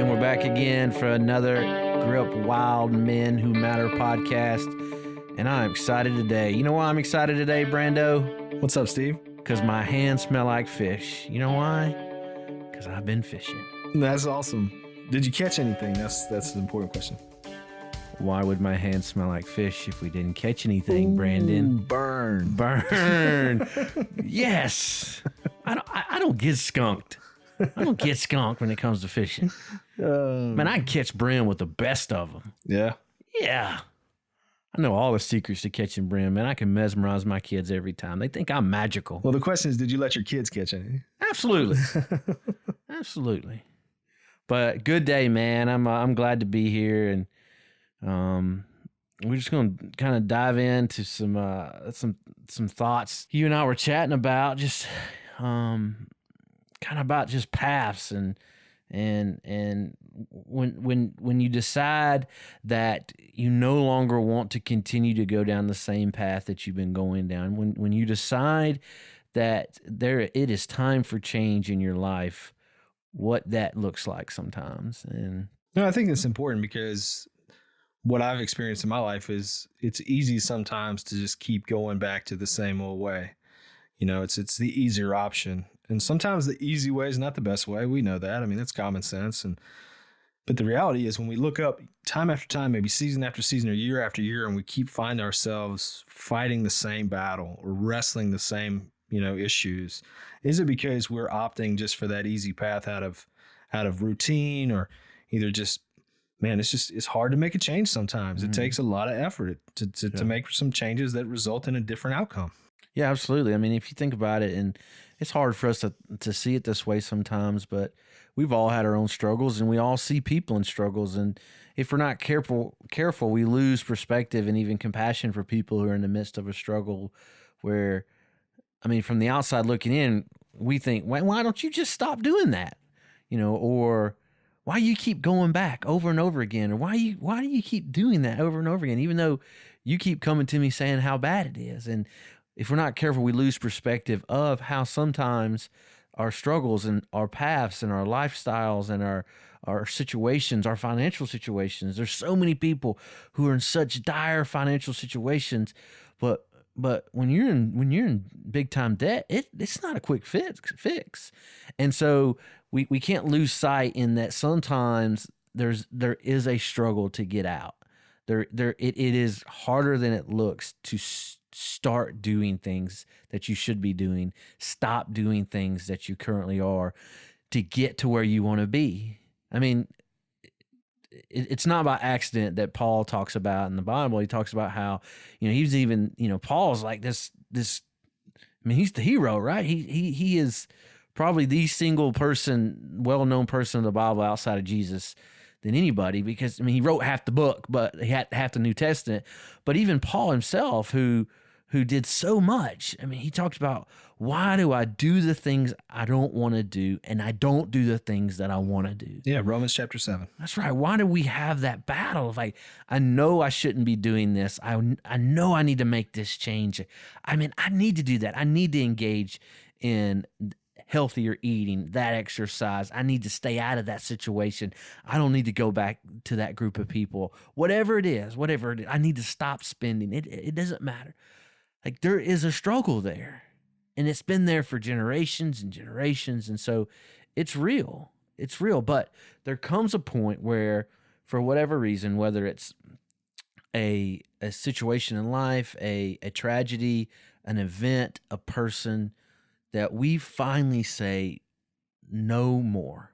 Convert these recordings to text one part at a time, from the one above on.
And we're back again for another Grip Wild Men Who Matter podcast. And I'm excited today. You know why I'm excited today, Brando? What's up, Steve? Because my hands smell like fish. You know why? Because I've been fishing. That's awesome. Did you catch anything? That's an important question. Why would my hands smell like fish if we didn't catch anything, Brandon? Burn. Yes. I don't get skunked. I don't get skunked when it comes to fishing. Man, I can catch brim with the best of them. Yeah. Yeah. I know all the secrets to catching brim, man. I can mesmerize my kids every time. They think I'm magical. Well, the question is, did you let your kids catch anything? Absolutely. Absolutely. But good day, man. I'm glad to be here, and we're just going to kind of dive into some thoughts you and I were chatting about, just kind of about just paths and when you decide that you no longer want to continue to go down the same path that you've been going down, when you decide that it is time for change in your life, what that looks like sometimes. And no, I think it's important because what I've experienced in my life is it's easy sometimes to just keep going back to the same old way. You know, it's the easier option. And sometimes the easy way is not the best way. We know that. I mean, that's common sense. But the reality is when we look up time after time, maybe season after season or year after year, and we keep finding ourselves fighting the same battle or wrestling the same, issues, is it because we're opting just for that easy path out of routine, or either just, man, it's hard to make a change sometimes. Mm-hmm. It takes a lot of effort to make some changes that result in a different outcome. Yeah, absolutely. I mean, if you think about it, and it's hard for us to see it this way sometimes, but we've all had our own struggles, and we all see people in struggles. And if we're not careful, we lose perspective and even compassion for people who are in the midst of a struggle where, I mean, from the outside looking in, we think, why don't you just stop doing that? Or why you keep going back over and over again? Or why do you keep doing that over and over again, even though you keep coming to me saying how bad it is? And if we're not careful, we lose perspective of how sometimes our struggles and our paths and our lifestyles and our situations, our financial situations, there's so many people who are in such dire financial situations, but when you're in big time debt, it's not a quick fix. And so we can't lose sight in that sometimes there is a struggle to get out. It is harder than it looks to start doing things that you should be doing, stop doing things that you currently are to get to where you want to be. I mean, it's not by accident that Paul talks about in the Bible. He talks about how, he's even, Paul's like this, I mean, he's the hero, right? He is probably the single person, well-known person in the Bible outside of Jesus than anybody, because, I mean, he wrote half the book, but he had half the New Testament. But even Paul himself, who did so much, I mean, he talked about, why do I do the things I don't want to do, and I don't do the things that I want to do? Yeah, Romans chapter 7. That's right. Why do we have that battle of like, I know I shouldn't be doing this. I know I need to make this change. I mean, I need to do that. I need to engage in healthier eating, that exercise. I need to stay out of that situation. I don't need to go back to that group of people. Whatever it is, I need to stop spending. It doesn't matter. Like, there is a struggle there, and it's been there for generations and generations. And so it's real. But there comes a point where, for whatever reason, whether it's a situation in life, a tragedy, an event, a person, that we finally say no more.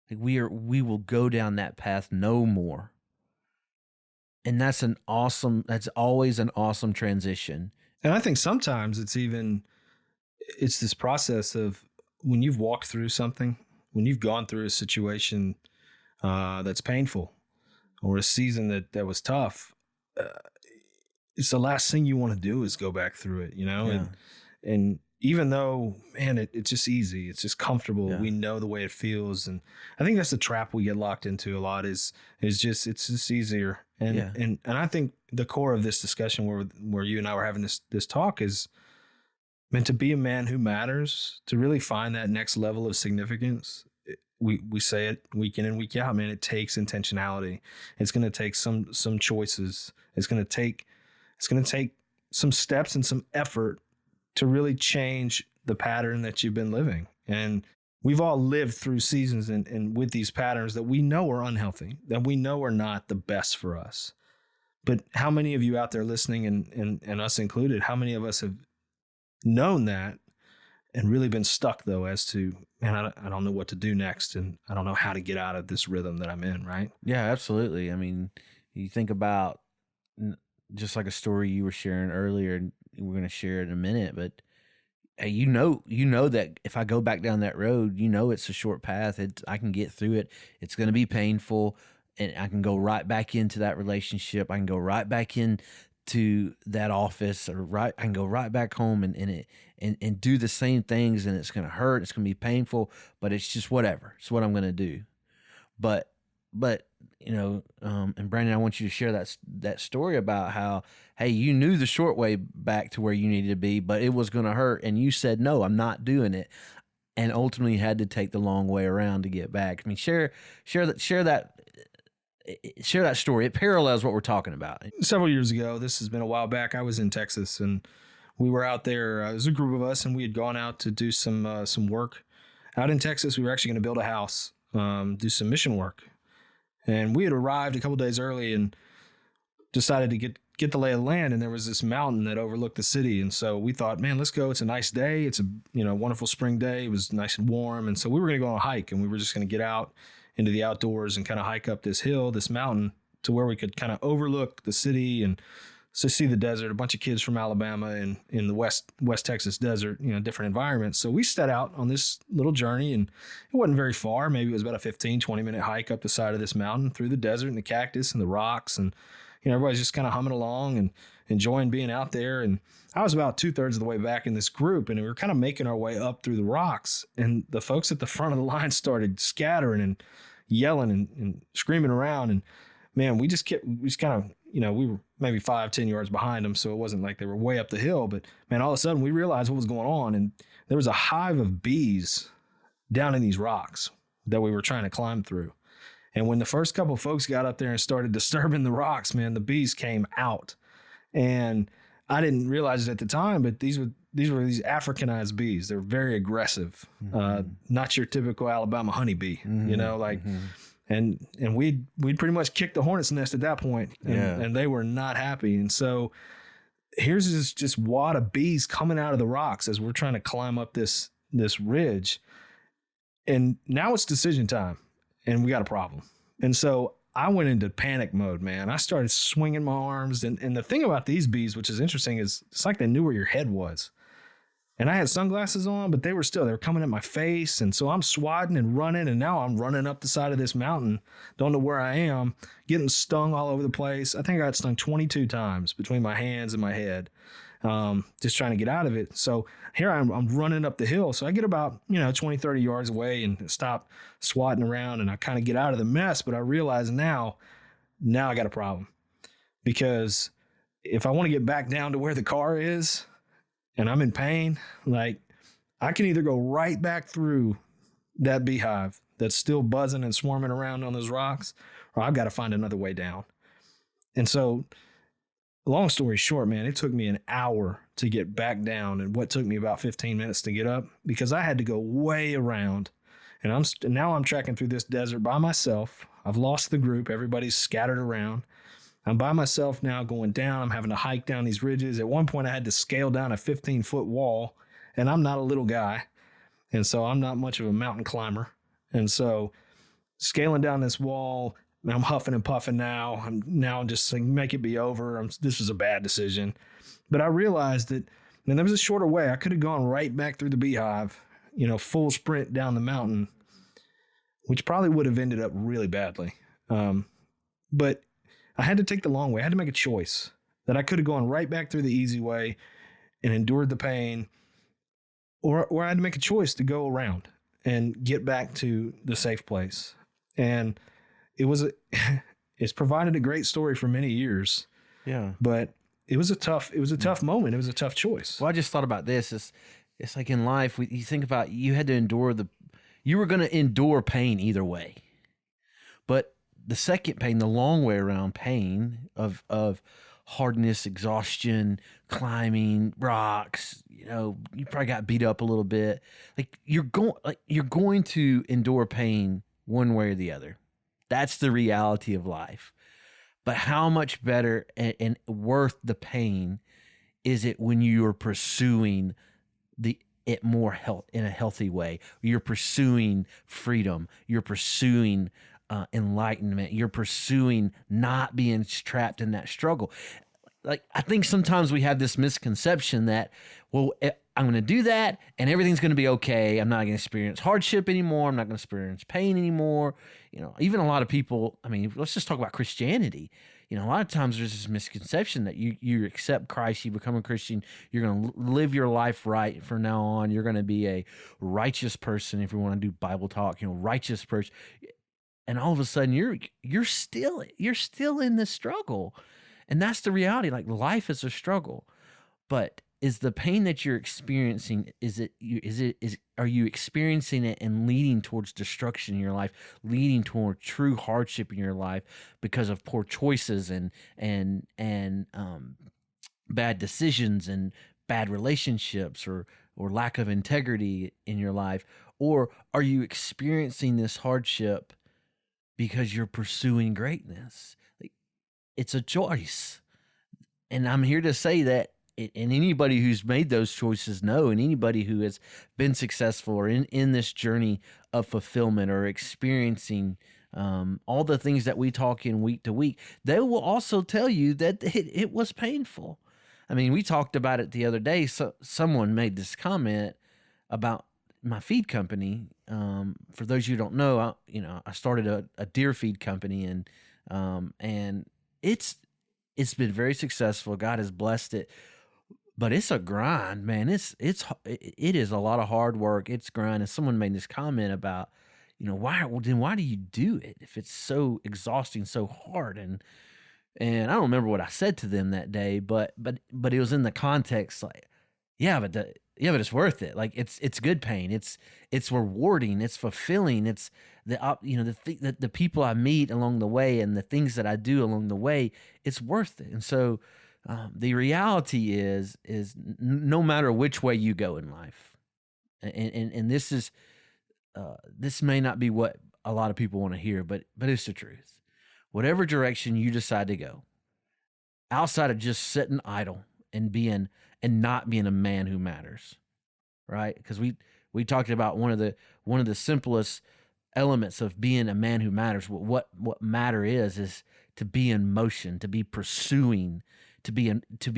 Like, we will go down that path no more. And that's always an awesome transition. And I think sometimes it's this process of when you've walked through something, when you've gone through a situation that's painful, or a season that was tough, it's the last thing you want to do is go back through it, Yeah. And even though, man, it's just easy, it's just comfortable. Yeah. We know the way it feels. And I think that's the trap we get locked into a lot is it's just easier. And I think the core of this discussion where you and I were having this talk is meant to be a man who matters, to really find that next level of significance. we say it week in and week out, man. It takes intentionality. It's going to take some choices. It's going to take some steps and some effort to really change the pattern that you've been living. And we've all lived through seasons and with these patterns that we know are unhealthy, that we know are not the best for us. But how many of you out there listening, and us included, how many of us have known that and really been stuck, though, as to, man, I don't know what to do next, and I don't know how to get out of this rhythm that I'm in, right? Yeah, absolutely. I mean, you think about just like a story you were sharing earlier, and we're going to share it in a minute, but hey, you know that if I go back down that road, it's a short path. I can get through it. It's going to be painful, and I can go right back into that relationship. I can go right back into that office, I can go right back home and do the same things, and it's going to hurt. It's going to be painful, but it's just whatever. It's what I'm going to do. But and Brandon, I want you to share that story about how, hey, you knew the short way back to where you needed to be, but it was going to hurt, and you said, no, I'm not doing it, and ultimately had to take the long way around to get back. I mean, share that story. It parallels what we're talking about. Several years ago, this has been a while back, I was in Texas, and we were out there. It was a group of us, and we had gone out to do some work out in Texas. We were actually going to build a house, do some mission work. And we had arrived a couple of days early and decided to get the lay of the land. And there was this mountain that overlooked the city. And so we thought, man, let's go. It's a nice day. It's a wonderful spring day. It was nice and warm. And so we were going to go on a hike, and we were just going to get out into the outdoors and kind of hike up this hill, this mountain, to where we could kind of overlook the city and so see the desert, a bunch of kids from Alabama and in the West Texas desert, different environments. So we set out on this little journey, and it wasn't very far. Maybe it was about a 15, 20-minute hike up the side of this mountain through the desert and the cactus and the rocks. And, everybody's just kind of humming along and enjoying being out there. And I was about 2/3 of the way back in this group, and we were kind of making our way up through the rocks. And the folks at the front of the line started scattering and yelling and screaming around. And man, we just kind of, we were maybe 5-10 yards behind them. So it wasn't like they were way up the hill, but man, all of a sudden we realized what was going on. And there was a hive of bees down in these rocks that we were trying to climb through. And when the first couple of folks got up there and started disturbing the rocks, man, the bees came out. And I didn't realize it at the time, but these were these Africanized bees. They're very aggressive, not your typical Alabama honeybee, And we'd pretty much kicked the hornet's nest at that point, and they were not happy. And so here's this just wad of bees coming out of the rocks as we're trying to climb up this ridge. And now it's decision time, and we got a problem. And so I went into panic mode, man. I started swinging my arms. And the thing about these bees, which is interesting, is it's like they knew where your head was. And I had sunglasses on, but they were coming at my face. And so I'm swatting and running, and now I'm running up the side of this mountain. Don't know where I am, getting stung all over the place. I think I got stung 22 times between my hands and my head, just trying to get out of it. So here I'm running up the hill. So I get about, 20, 30 yards away and stop swatting around, and I kind of get out of the mess. But I realize now I got a problem, because if I want to get back down to where the car is, and I'm in pain, like, I can either go right back through that beehive that's still buzzing and swarming around on those rocks, or I've got to find another way down. And so, long story short, man, it took me an hour to get back down, and what took me about 15 minutes to get up, because I had to go way around. And now I'm trekking through this desert by myself. I've lost the group. Everybody's scattered around. I'm by myself now, going down. I'm having to hike down these ridges. At one point, I had to scale down a 15-foot wall, and I'm not a little guy. And so I'm not much of a mountain climber. And so scaling down this wall, I'm huffing and puffing now. I'm just saying, make it be over. This was a bad decision. But I realized that, there was a shorter way. I could have gone right back through the beehive, full sprint down the mountain, which probably would have ended up really badly. But I had to take the long way. I had to make a choice that I could have gone right back through the easy way and endured the pain, or I had to make a choice to go around and get back to the safe place. And it's provided a great story for many years. Yeah. But it was a tough moment. It was a tough choice. Well, I just thought about this. It's like in life, you think about, you had to endure you were going to endure pain either way. But the second pain, the long way around pain of hardness, exhaustion, climbing rocks, you probably got beat up a little bit. You're going to endure pain one way or the other. That's the reality of life. But how much better and worth the pain is it when you are pursuing it more in a healthy way? You're pursuing freedom. You're pursuing enlightenment. You're pursuing not being trapped in that struggle. I think sometimes we have this misconception that, well, I'm going to do that and everything's going to be okay. I'm not going to experience hardship anymore. I'm not going to experience pain anymore. Even a lot of people, let's just talk about Christianity. A lot of times there's this misconception that you accept Christ, you become a Christian, you're going to live your life right from now on. You're going to be a righteous person, if we want to do Bible talk, righteous person. And all of a sudden you're still in the struggle. And that's the reality. Life is a struggle. But is the pain that you're experiencing, are you experiencing it and leading towards destruction in your life, leading toward true hardship in your life because of poor choices and bad decisions and bad relationships or lack of integrity in your life? Or are you experiencing this hardship because you're pursuing greatness? It's a choice. And I'm here to say that, and anybody who's made those choices know, and anybody who has been successful or in this journey of fulfillment or experiencing all the things that we talk in week to week, they will also tell you that it was painful. We talked about it the other day. So someone made this comment about my feed company. For those of you who don't know, I started a deer feed company, and it's been very successful. God has blessed it, but it's a grind, man. It is a lot of hard work. It's grind. And someone made this comment about, why do you do it if it's so exhausting, so hard? And I don't remember what I said to them that day, but it was in the context but it's worth it. It's good pain. It's rewarding. It's fulfilling. It's the people I meet along the way and the things that I do along the way. It's worth it. And so the reality is no matter which way you go in life, and this may not be what a lot of people want to hear, but it's the truth. Whatever direction you decide to go, outside of just sitting idle and not being a man who matters, right? Because we talked about one of the simplest elements of being a man who matters. What matter is to be in motion, to be pursuing, to be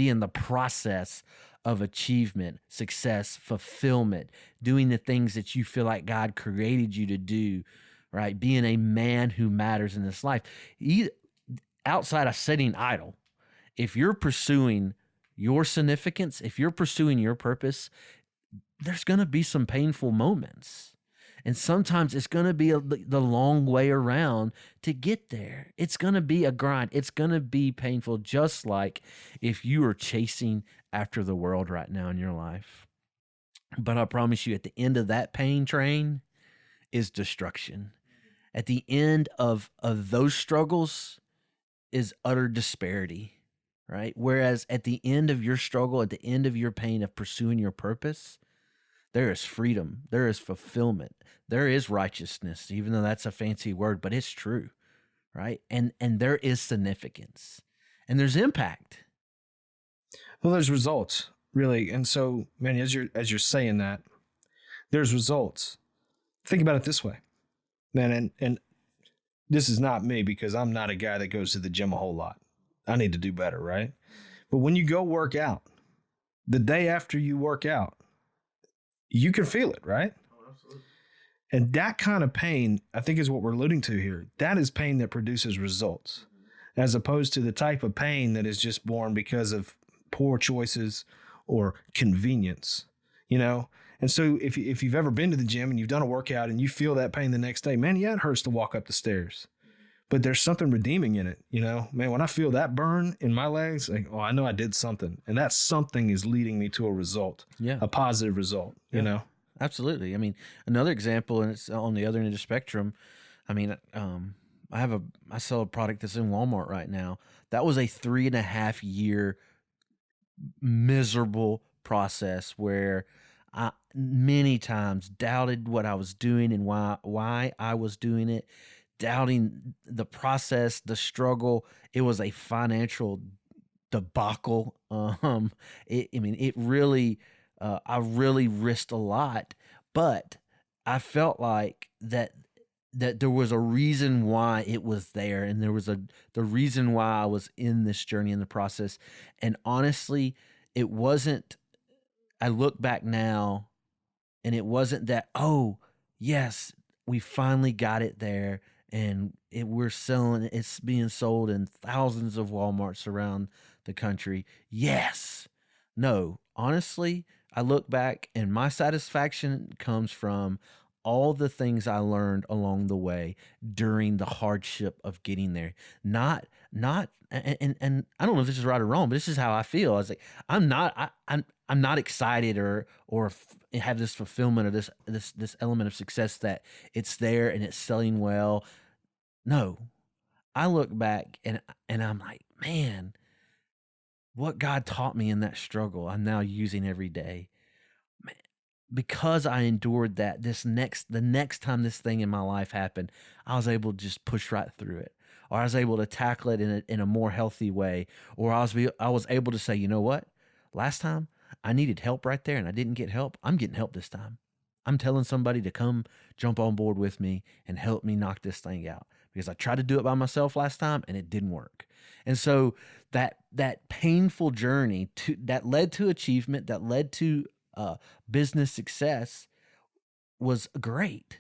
in the process of achievement, success, fulfillment, doing the things that you feel like God created you to do, right? Being a man who matters in this life. Outside of sitting idle, if you're pursuing your significance, if you're pursuing your purpose, there's going to be some painful moments. And sometimes it's going to be the long way around to get there. It's going to be a grind. It's going to be painful, just like if you are chasing after the world right now in your life. But I promise you, at the end of that pain train is destruction. At the end of those struggles is utter disparity, right? Whereas at the end of your struggle, at the end of your pain of pursuing your purpose, there is freedom, there is fulfillment, there is righteousness, even though that's a fancy word, but it's true, right? And there is significance, and there's impact. Well, there's results, really. And so, man, as you're saying that, there's results. Think about it this way, man, and this is not me, because I'm not a guy that goes to the gym a whole lot. I need to do better, right? But when you go work out, the day after you work out, you can feel it, right? Oh, absolutely. And that kind of pain, I think, is what we're alluding to here. That is pain that produces results, as opposed to the type of pain that is just born because of poor choices or convenience, And so if you've ever been to the gym and you've done a workout and you feel that pain the next day, man, yeah, it hurts to walk up the stairs. But there's something redeeming in it, Man, when I feel that burn in my legs, I know I did something. And that something is leading me to a result, a positive result, Absolutely. I mean, another example, and it's on the other end of the spectrum. I mean, I sell a product that's in Walmart right now. That was a 3.5 year miserable process where I many times doubted what I was doing and why I was doing it, doubting the process, the struggle. It was a financial debacle. I mean, it really, I really risked a lot, but I felt like that there was a reason why it was there, and there was the reason why I was in this journey in the process. And honestly, it wasn't. I look back now, and it wasn't that. Oh, yes, we finally got it there, and we're selling. It's being sold in thousands of WalMarts around the country. Yes, no. Honestly, I look back, and my satisfaction comes from all the things I learned along the way during the hardship of getting there. Not and I don't know if this is right or wrong, but this is how I feel. I was like, I'm not excited have this fulfillment or this element of success that it's there and it's selling well. No, I look back and I'm like, man, what God taught me in that struggle, I'm now using every day. Man, because I endured that, the next time this thing in my life happened, I was able to just push right through it, or I was able to tackle it in a more healthy way, or I was able to say, you know what, last time I needed help right there and I didn't get help. I'm getting help this time. I'm telling somebody to come jump on board with me and help me knock this thing out, because I tried to do it by myself last time and it didn't work. And so that painful journey that led to achievement, that led to business success, was great.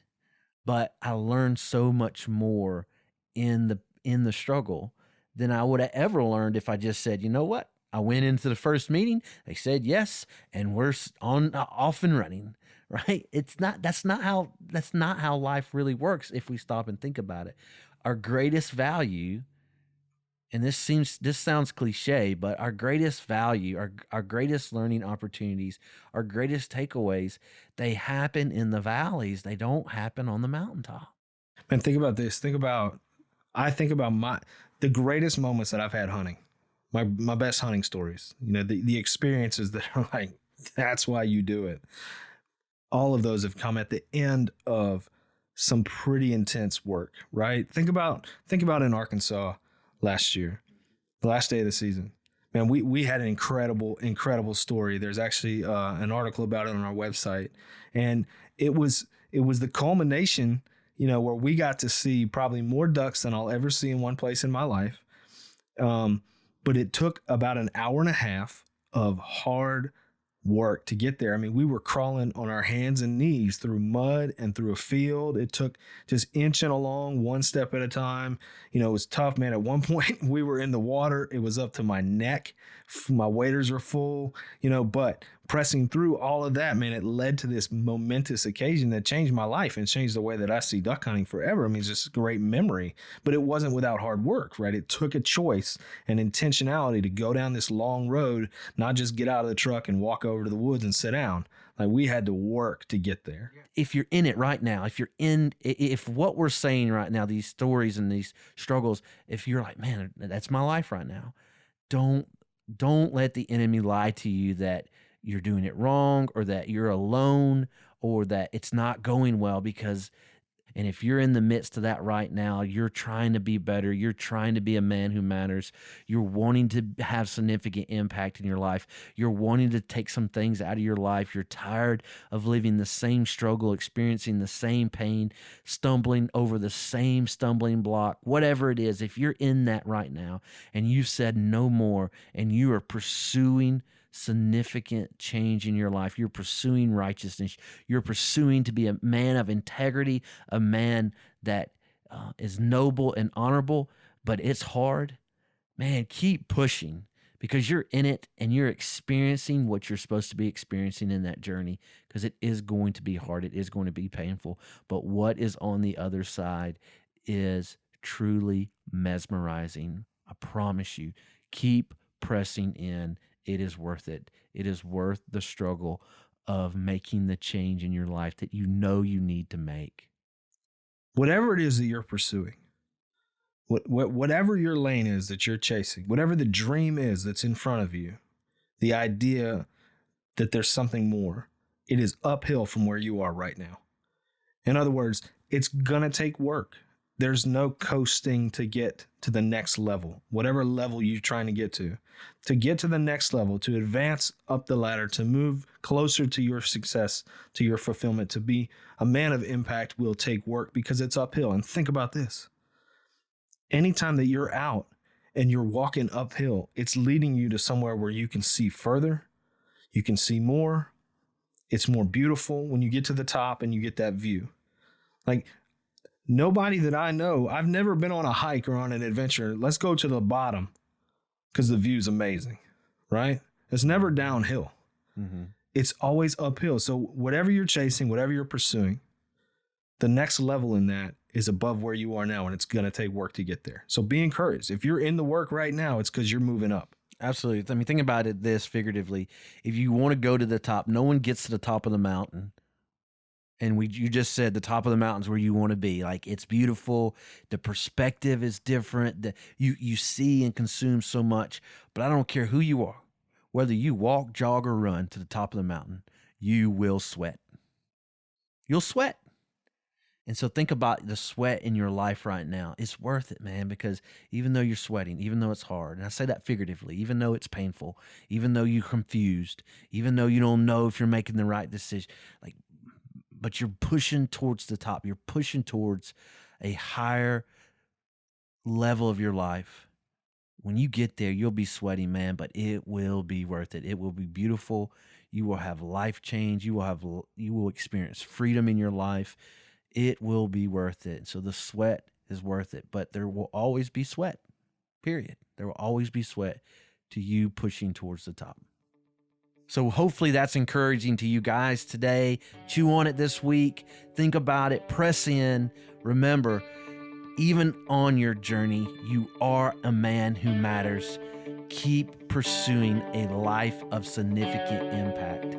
But I learned so much more in the struggle than I would have ever learned if I just said, you know what? I went into the first meeting, they said yes, and we're on off and running, right? That's not how life really works if we stop and think about it. Our greatest value, and this sounds cliche, but our greatest value, our greatest learning opportunities, our greatest takeaways, they happen in the valleys. They don't happen on the mountaintop. Man, think about this. I think about the greatest moments that I've had hunting. My best hunting stories. You know, the experiences that are like, that's why you do it. All of those have come at the end of some pretty intense work, right? Think about in Arkansas last year, the last day of the season. Man, we had an incredible story. There's actually an article about it on our website, and it was the culmination, you know, where we got to see probably more ducks than I'll ever see in one place in my life. But it took about an hour and a half of hard work to get there. I mean, we were crawling on our hands and knees through mud and through a field. It took just inching along one step at a time. You know, it was tough, man. At one point, we were in the water. It was up to my neck. My waders were full, you know, but pressing through all of that, man, it led to this momentous occasion that changed my life and changed the way that I see duck hunting forever. I mean, it's just a great memory, but it wasn't without hard work, right? It took a choice and intentionality to go down this long road, not just get out of the truck and walk over to the woods and sit down. Like, we had to work to get there. If you're in it right now, if what we're saying right now, these stories and these struggles, if you're like, man, that's my life right now, don't don't let the enemy lie to you that you're doing it wrong, or that you're alone, or that it's not going well. Because and if you're in the midst of that right now, you're trying to be better. You're trying to be a man who matters. You're wanting to have significant impact in your life. You're wanting to take some things out of your life. You're tired of living the same struggle, experiencing the same pain, stumbling over the same stumbling block, whatever it is. If you're in that right now and you've said no more, and you are pursuing significant change in your life, you're pursuing righteousness, you're pursuing to be a man of integrity, a man that is noble and honorable, but it's hard, man, keep pushing, because you're in it and you're experiencing what you're supposed to be experiencing in that journey, because it is going to be hard. It is going to be painful. But what is on the other side is truly mesmerizing. I promise you, keep pressing in. It is worth it. It is worth the struggle. of making the change in your life that you know you need to make. Whatever it is that you're pursuing, whatever your lane is that you're chasing, whatever the dream is that's in front of you, the idea that there's something more, it is uphill from where you are right now. In other words, it's going to take work. There's no coasting to get to the next level, whatever level you're trying to get to. To get to the next level, to advance up the ladder, to move closer to your success, to your fulfillment, to be a man of impact will take work because it's uphill. And think about this. Anytime that you're out and you're walking uphill, it's leading you to somewhere where you can see further, you can see more. It's more beautiful when you get to the top and you get that view. Like, nobody that I know, I've never been on a hike or on an adventure. Let's go to the bottom because the view's amazing, right? It's never downhill. Mm-hmm. It's always uphill. So whatever you're chasing, whatever you're pursuing, the next level in that is above where you are now, and it's going to take work to get there. So be encouraged. If you're in the work right now, it's because you're moving up. Absolutely. I mean, think about it this figuratively. If you want to go to the top, no one gets to the top of the mountain. And you just said the top of the mountain's where you want to be. Like, it's beautiful. The perspective is different. You see and consume so much. But I don't care who you are, whether you walk, jog, or run to the top of the mountain, you will sweat. You'll sweat. And so think about the sweat in your life right now. It's worth it, man, because even though you're sweating, even though it's hard, and I say that figuratively, even though it's painful, even though you're confused, even though you don't know if you're making the right decision, but you're pushing towards the top. You're pushing towards a higher level of your life. When you get there, you'll be sweating, man, but it will be worth it. It will be beautiful. You will have life change. You will experience freedom in your life. It will be worth it. So the sweat is worth it, but there will always be sweat, period. There will always be sweat to you pushing towards the top. So hopefully that's encouraging to you guys today. Chew on it this week. Think about it. Press in. Remember, even on your journey, you are a man who matters. Keep pursuing a life of significant impact.